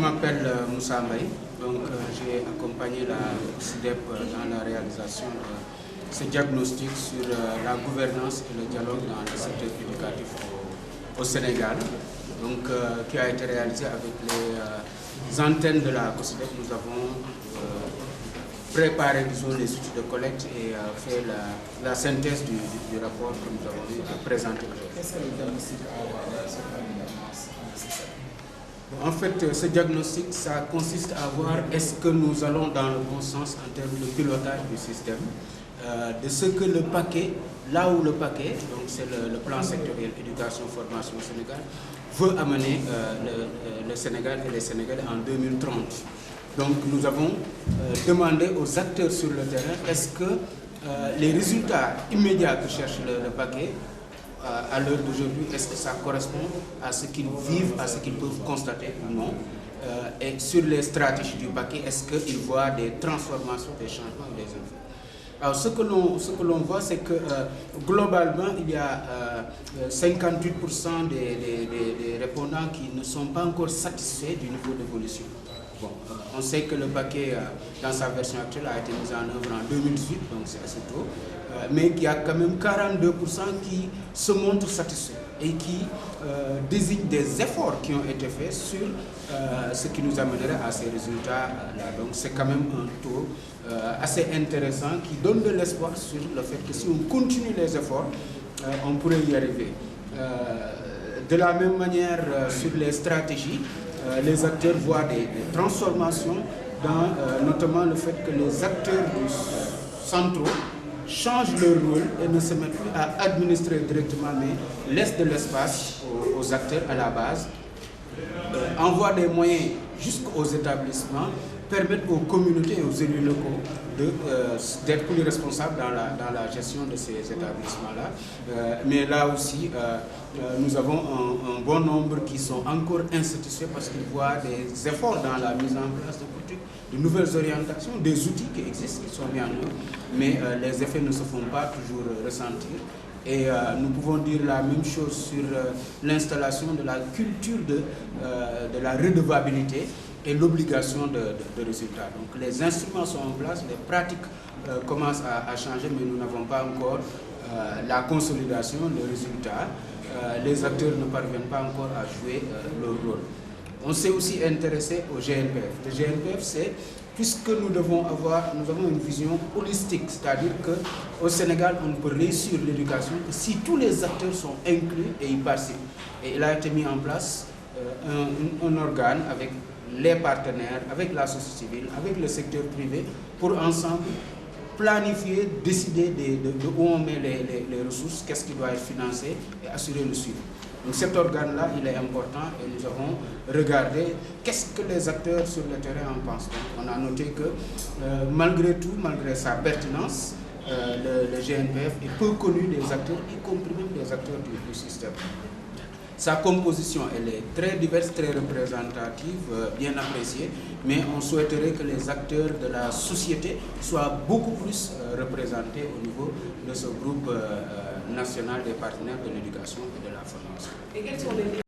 m'appelle Moussa Mbaye, j'ai accompagné la CIDEP dans la réalisation de ce diagnostic sur la gouvernance et le dialogue dans le secteur éducatif au Sénégal, qui a été réalisé avec les antennes de la CIDEP. Nous avons préparé les outils de collecte et fait la synthèse du rapport que nous avons présenté. Qu'est-ce que le diagnostic En fait, ce diagnostic, ça consiste à voir est-ce que nous allons dans le bon sens en termes de pilotage du système, de ce que le paquet, là où le paquet, donc c'est le plan sectoriel éducation-formation au Sénégal, veut amener le Sénégal et les Sénégalais en 2030. Donc nous avons demandé aux acteurs sur le terrain, est-ce que les résultats immédiats que cherche le paquet, à l'heure d'aujourd'hui, est-ce que ça correspond à ce qu'ils vivent, à ce qu'ils peuvent constater ou non, et sur les stratégies du paquet, est-ce qu'ils voient des transformations, des changements ou des effets. Alors ce que l'on voit, c'est que globalement, il y a 58% des répondants qui ne sont pas encore satisfaits du niveau d'évolution. Bon, on sait que le paquet, dans sa version actuelle, a été mis en œuvre en 2018, donc c'est assez tôt, mais qu'il y a quand même 42% qui se montrent satisfaits et qui désignent des efforts qui ont été faits sur ce qui nous amènerait à ces résultats-là. Donc c'est quand même un taux assez intéressant qui donne de l'espoir sur le fait que si on continue les efforts, on pourrait y arriver. De la même manière, sur les stratégies, les acteurs voient des transformations dans notamment le fait que les acteurs centraux changent leur rôle et ne se mettent plus à administrer directement, mais laissent de l'espace aux acteurs à la base, envoient des moyens jusqu'aux établissements, permettent aux communautés et aux élus locaux d'être plus responsables dans la gestion de ces établissements-là. Mais là aussi, nous avons un bon nombre qui sont encore insatisfaits parce qu'ils voient des efforts dans la mise en place de politiques, de nouvelles orientations, des outils qui existent, qui sont mis en œuvre, mais les effets ne se font pas toujours ressentir. Et nous pouvons dire la même chose sur l'installation de la culture de la redevabilité et l'obligation de résultats. Donc les instruments sont en place, les pratiques commencent à changer, mais nous n'avons pas encore la consolidation, le résultat. Les acteurs ne parviennent pas encore à jouer leur rôle. On s'est aussi intéressé au GNPF. Le GNPF, c'est puisque nous avons une vision holistique, c'est-à-dire qu'au Sénégal, on ne peut réussir l'éducation que si tous les acteurs sont inclus et y participent. Et il a été mis en place un organe avec les partenaires, avec la société civile, avec le secteur privé, pour ensemble planifier, décider de où on met les ressources, qu'est-ce qui doit être financé et assurer le suivi. Donc cet organe-là, il est important et nous avons regardé qu'est-ce que les acteurs sur le terrain en pensent. Donc, on a noté que malgré tout, malgré sa pertinence, le GNPF est peu connu des acteurs, y compris même des acteurs du système. Sa composition, elle est très diverse, très représentative, bien appréciée, mais on souhaiterait que les acteurs de la société soient beaucoup plus représentés au niveau de ce groupe national des partenaires de l'éducation et de la formation. Et quels sont les